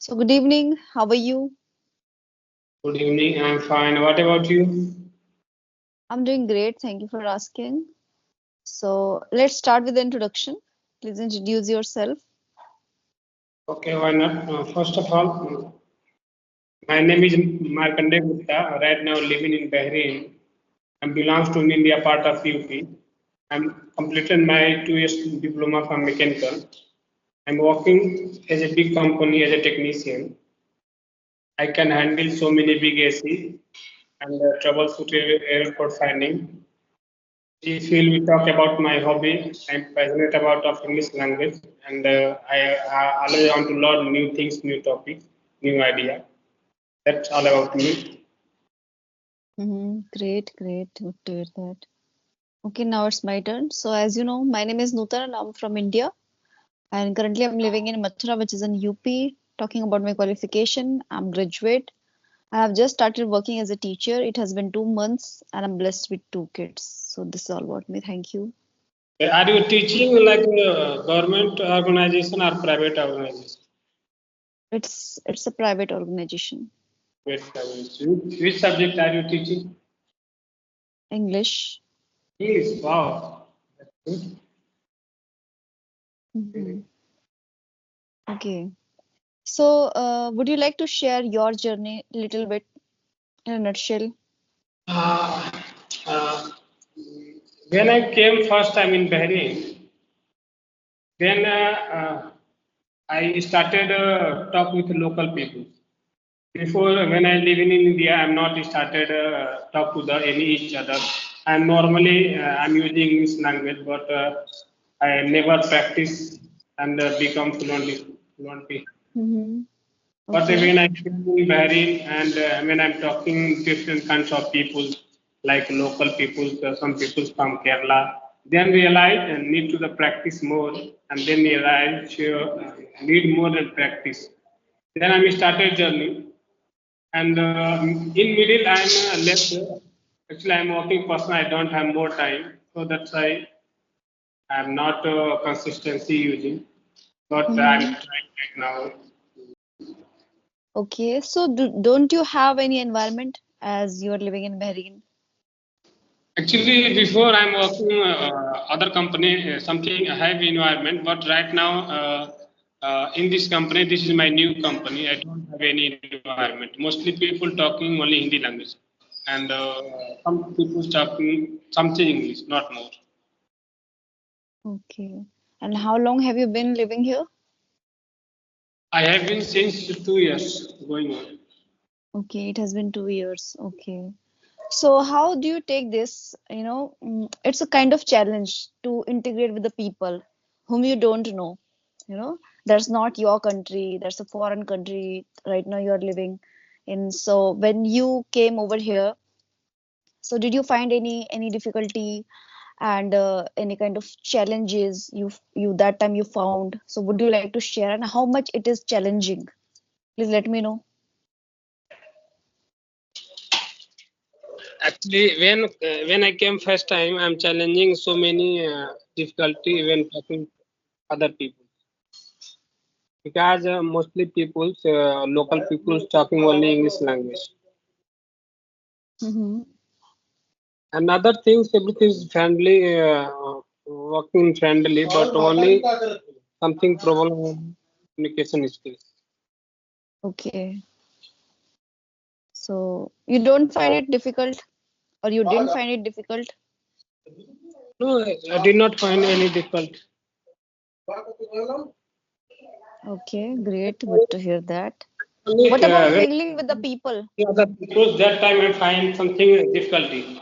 So, good evening. How are you? Good evening, I'm fine. What about you? I'm doing great. Thank you for asking. So, let's start with the introduction. Please introduce yourself. Okay, why not? First of all, my name is Markandeya Gupta. Right now living in Bahrain and belongs to India part of UP. I'm completed my 2 years diploma from mechanical. I'm working as a big company as a technician. I can handle so many big AC and troubleshoot airport finding. If we talk about my hobby, I'm passionate about of English language, and I always want to learn new things, new topics, new idea. That's all about me. Great, great. Good to hear that. Okay, now it's my turn. So, as you know, my name is Nootan and I'm from India. And currently, I'm living in Mathura, which is in UP. Talking about my qualification, I'm graduate. I have just started working as a teacher. It has been 2 months, and I'm blessed with two kids. So, this is all about me. Thank you. Are you teaching like a government organization or private organization? It's a private organization. Which subject are you teaching? English. English. Wow. That's good. Mhm. Okay. So, would you like to share your journey a little bit in a nutshell? Uh, uh, when I came first time in Bahrain, then I started talk with local people. Before, when I live in India, I'm not started talk to the any each other. I'm normally I'm using English language, but I never practice and become fluently. Mm-hmm. But Okay. when I came in Bahrain and when I'm talking different kinds of people, like local people, some people from Kerala, then realize need to the practice more, and then realize need more than practice. Then I started journey, and in middle I'm left. Actually, I'm working person. I don't have more time, so that's why I'm not consistency using. But I'm Mm-hmm. trying right now. Okay. So, don't you have any environment as you are living in Bahrain? Actually, before I'm working other company, something heavy environment, but right now in this company, this is my new company. I don't have any environment. Mostly people talking only Hindi language, and some people talking something English, not more. Okay. And how long have you been living here? I have been since 2 years going on. Okay, it has been 2 years. Okay. So, how do you take this? It's a kind of challenge to integrate with the people whom you don't know. That's not your country, that's a foreign country right now you are living in. So, when you came over here, so did you find any difficulty and any kind of challenges you that time you found? So, would you like to share and how much it is challenging? Please let me know. Actually, when I came first time, I'm challenging so many difficulty when talking other people. Because mostly people, local people talking only English language. Mm-hmm. Another things, everything is friendly, working friendly, but only something problem communication skills. Okay. So, you don't find it difficult or you didn't find it difficult? No, I did not find any difficult. Okay, great. Good to hear that. Only What about when mingling with the people? other people, that time I find something difficulty.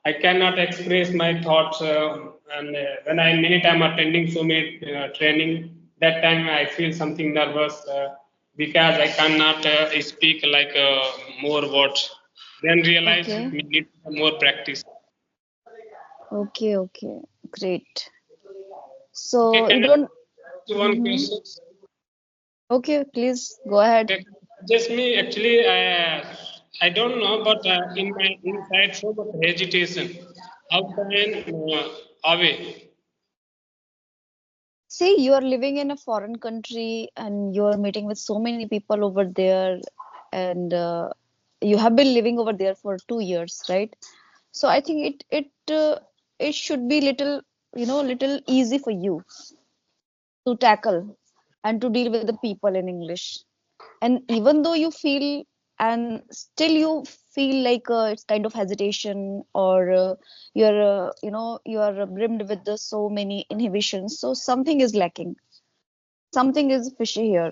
I cannot express my thoughts, and when I many time attending so many training, that time I feel something nervous because I cannot speak like more words. Then realize Okay, we need more practice. okay, okay. Great. Okay, So you can I don't. ask you one Mm-hmm. question? Okay, please go ahead. Okay, just me actually, I don't know, but in my inside so much hesitation. How can away? See, you're living in a foreign country and you're meeting with so many people over there, and you have been living over there for 2 years, right? So I think it should be little, little easy for you to tackle and to deal with the people in English. And even though you feel, and still you feel like it's kind of hesitation, or you are brimmed with so many inhibitions. So something is lacking. Something is fishy here.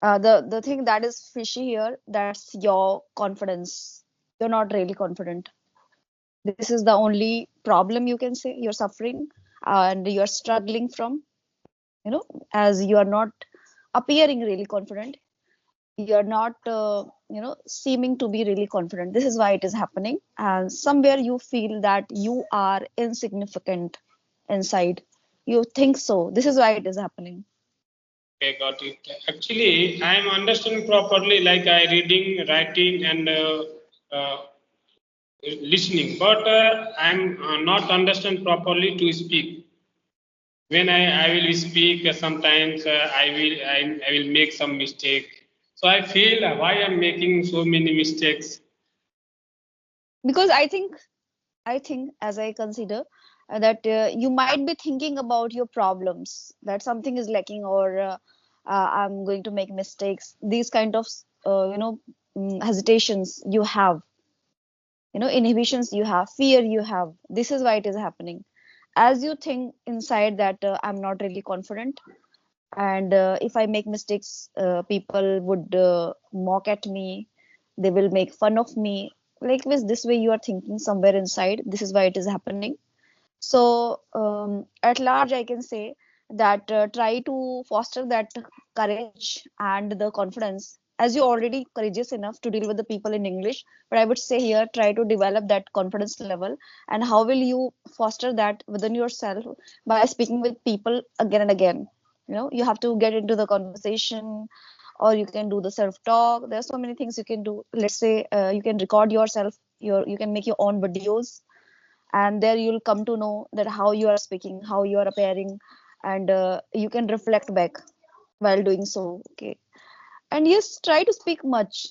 The thing that is fishy here, that's your confidence. You're not really confident. This is the only problem you can say you're suffering and you're struggling from, as you are not appearing really confident. You're not, seeming to be really confident. This is why it is happening. And somewhere you feel that you are insignificant inside. You think so. This is why it is happening. Okay, got it. Actually, I am understanding properly, like I reading, writing, and uh, listening, but I'm not understand properly to speak. When I will speak, sometimes I will make some mistake. So I feel why I'm making so many mistakes. Because I think, as I consider, that you might be thinking about your problems, that something is lacking, or I'm going to make mistakes. These kind of, hesitations you have, inhibitions you have, fear you have. This is why it is happening. As you think inside that I'm not really confident, and if I make mistakes, people would mock at me. They will make fun of me. Like this way, you are thinking somewhere inside. This is why it is happening. So, at large, I can say that try to foster that courage and the confidence. As you're already courageous enough to deal with the people in English, but I would say here try to develop that confidence level. And how will you foster that within yourself? By speaking with people again and again. You have to get into the conversation, or you can do the self talk. There are so many things you can do. Let's say you can record yourself. You can make your own videos, and there you'll come to know that how you are speaking, how you are appearing, and you can reflect back while doing so. Okay. And yes, try to speak much.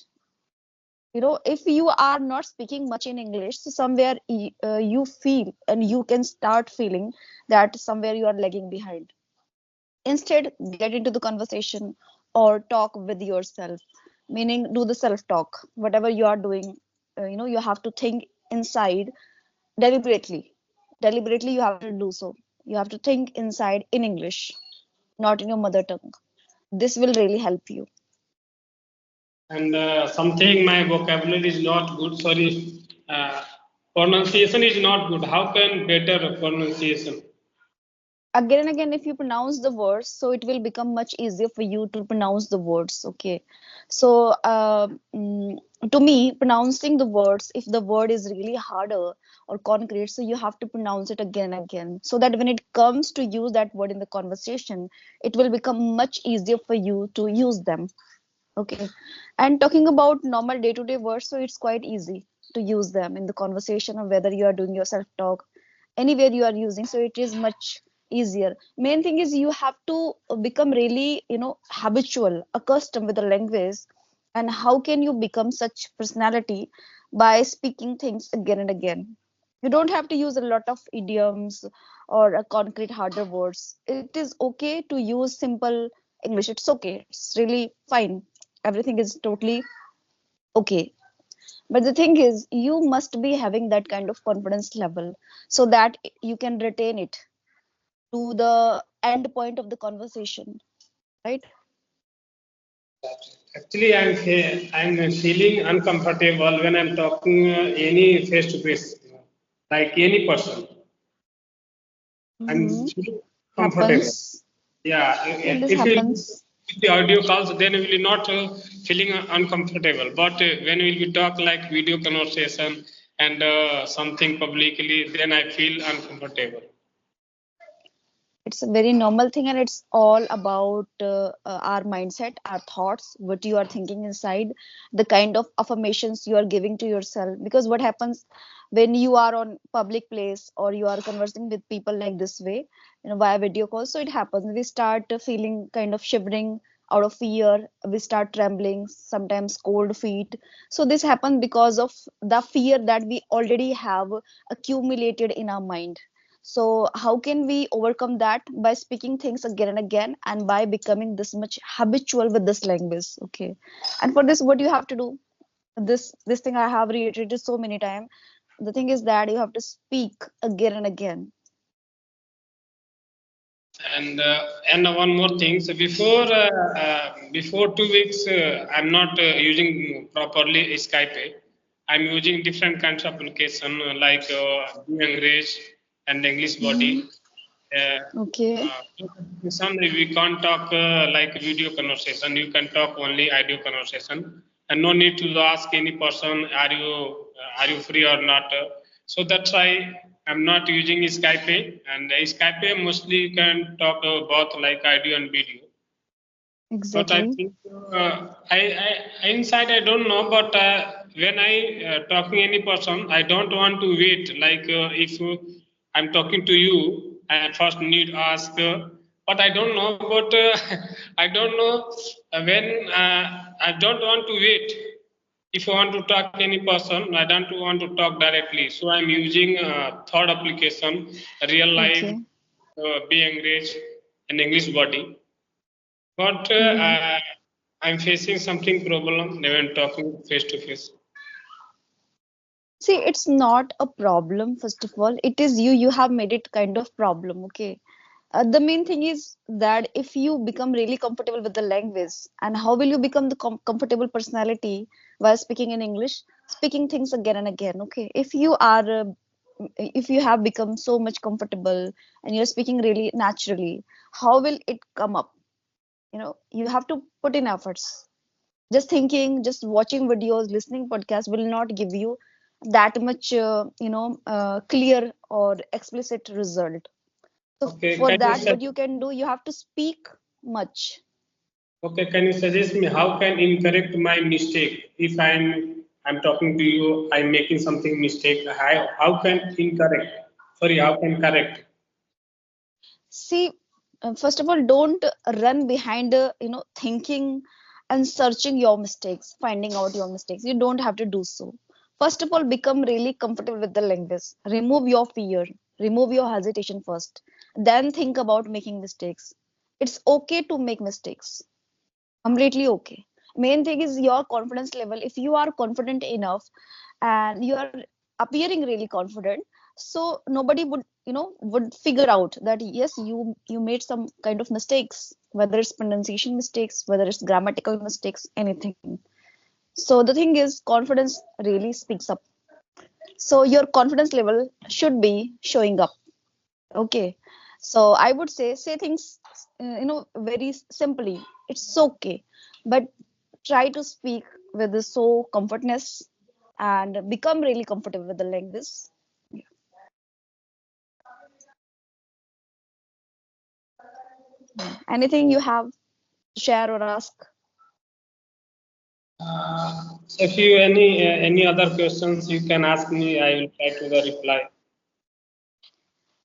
If you are not speaking much in English, so somewhere you feel, and you can start feeling that somewhere you are lagging behind. Instead, get into the conversation or talk with yourself, meaning do the self talk. Whatever you are doing, you have to think inside deliberately. Deliberately, you have to do so. You have to think inside in English, not in your mother tongue. This will really help you. And something my vocabulary is not good. Sorry, pronunciation is not good. How can better pronunciation? Again and again, if you pronounce the words, so it will become much easier for you to pronounce the words. Okay. So, to me, pronouncing the words, if the word is really harder or concrete, so you have to pronounce it again and again, so that when it comes to use that word in the conversation, it will become much easier for you to use them. Okay. And talking about normal day-to-day words, so it's quite easy to use them in the conversation, or whether you are doing your self-talk, anywhere you are using. So it is much easier. Main thing is you have to become really, habitual, accustomed with the language. And how can you become such personality? By speaking things again and again. You don't have to use a lot of idioms or a concrete harder words. It is okay to use simple English. It's okay. It's really fine. Everything is totally okay. But the thing is, you must be having that kind of confidence level, so that you can retain it to the end point of the conversation, right? Actually, I'm feeling uncomfortable when I'm talking any face to face, like any person. I'm Mm-hmm. feeling comfortable. Happens. Yeah, Well, this if happens. the audio calls, then we will not feeling uncomfortable. But when we will talk like video conversation and something publicly, then I feel uncomfortable. It's a very normal thing, and it's all about our mindset, our thoughts, what you are thinking inside, the kind of affirmations you are giving to yourself. Because what happens when you are on public place or you are conversing with people like this way, via video call, so it happens we start feeling kind of shivering out of fear, we start trembling, sometimes cold feet. So this happens because of the fear that we already have accumulated in our mind. So how can we overcome that? By speaking things again and again, and by becoming this much habitual with this language. Okay. And for this, what you have to do? This thing I have reiterated so many times. The thing is that you have to speak again and again. And one more thing. So before 2 weeks, I'm not using properly Skype. I'm using different kinds of application like English and English Hmm. body. Uh, Okay. some we can't talk like video conversation. You can talk only audio conversation, and no need to ask any person, are you free or not? So that's why I'm not using Skype. And Skype mostly you can talk both like audio and video. But I Exactly. think inside I don't know. But when I talking any person, I don't want to wait. Like if I'm talking to you, I first need ask. But I don't know. But I don't know when I don't want to wait. If I want to talk any person, I don't want to talk directly. So I'm using third application, real life, Okay. be English, and English body. But Hmm. I'm facing something problem when talking face to face. See, it's not a problem, first of all. It is you. You have made it kind of problem. Okay. The main thing is that if you become really comfortable with the language, and how will you become the comfortable personality while speaking in English? Speaking things again and again. Okay. If you have become so much comfortable and you're speaking really naturally, how will it come up? You have to put in efforts. Just thinking, just watching videos, listening podcasts will not give you that much clear or explicit result. So Okay, for that, what you can do, you have to speak much. can you suggest me how can incorrect my mistake if I'm talking to you, I'm making something mistake. How can incorrect? Sorry, how can correct? See, first of all, don't run behind thinking and searching your mistakes, finding out your mistakes. You don't have to do so. First of all, become really comfortable with the language. Remove your fear, remove your hesitation first, then think about making mistakes. It's okay to make mistakes, completely okay. Main thing is your confidence level. If you are confident enough and you are appearing really confident, so nobody would figure out that yes, you made some kind of mistakes, whether it's pronunciation mistakes, whether it's grammatical mistakes, anything. So the thing is, confidence really speaks up. So your confidence level should be showing up. Okay. So I would say things very simply. It's okay, but try to speak with the so comfortness and become really comfortable with the language. Anything you have to share or ask? If you any other questions you can ask me, I will try to the reply.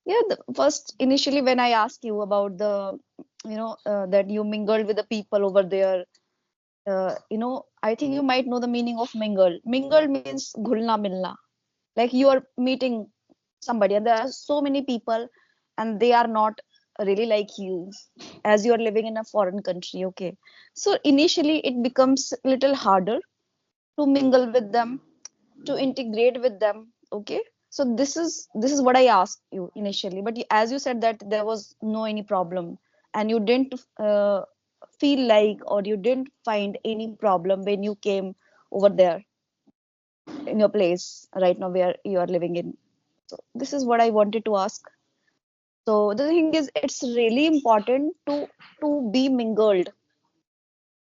Yeah, first initially when I asked you about the that you mingled with the people over there, I think you might know the meaning of mingle. Mingle means ghulna milna, like you are meeting somebody and there are so many people and they are not really like you, as you are living in a foreign country. Okay. So initially it becomes a little harder to mingle with them, to integrate with them. Okay. So this is what I asked you initially, but as you said that there was no any problem and you didn't feel like, or you didn't find any problem when you came over there in your place right now where you are living in. So this is what I wanted to ask. So the thing is, it's really important to be mingled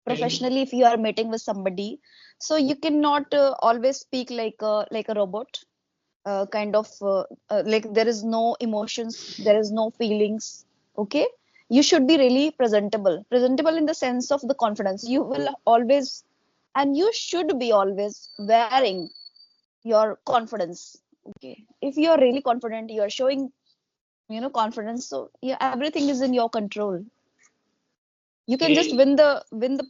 Okay. professionally if you are meeting with somebody. So you cannot always speak like a robot, kind of like there is no emotions, there is no feelings. Okay, you should be really presentable in the sense of the confidence. You will always, and you should be always wearing your confidence. Okay, if you are really confident, you are showing, confidence, so yeah, everything is in your control. You can just Okay. win the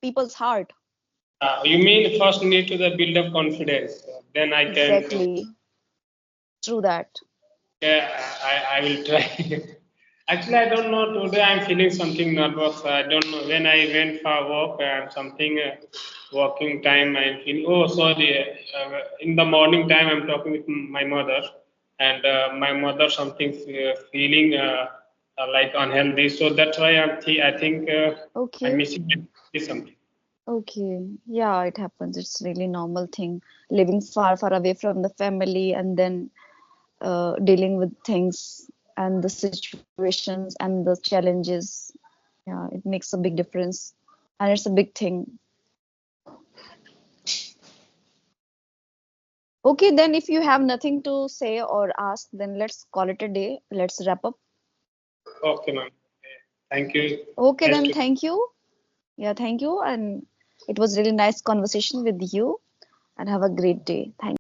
people's heart. You mean first need to the build up confidence, then I can. Exactly. True that. Yeah, I will try. Actually, I don't know. Today I'm feeling something nervous. I don't know. When I went for walk and something walking time, I'm feeling. Oh, sorry. In the morning time, I'm talking with my mother, and my mother something feeling like unhealthy. So that's why I think I'm Okay. missing something. Okay. Yeah, it happens. It's really normal thing. Living far away from the family and then dealing with things and the situations and the challenges. Yeah, it makes a big difference. And it's a big thing. Okay, then if you have nothing to say or ask, then let's call it a day. Let's wrap up. Okay, ma'am. Thank you. Okay, Nice then to. thank you. Yeah, thank you. And it was really nice conversation with you. And have a great day. Thank you.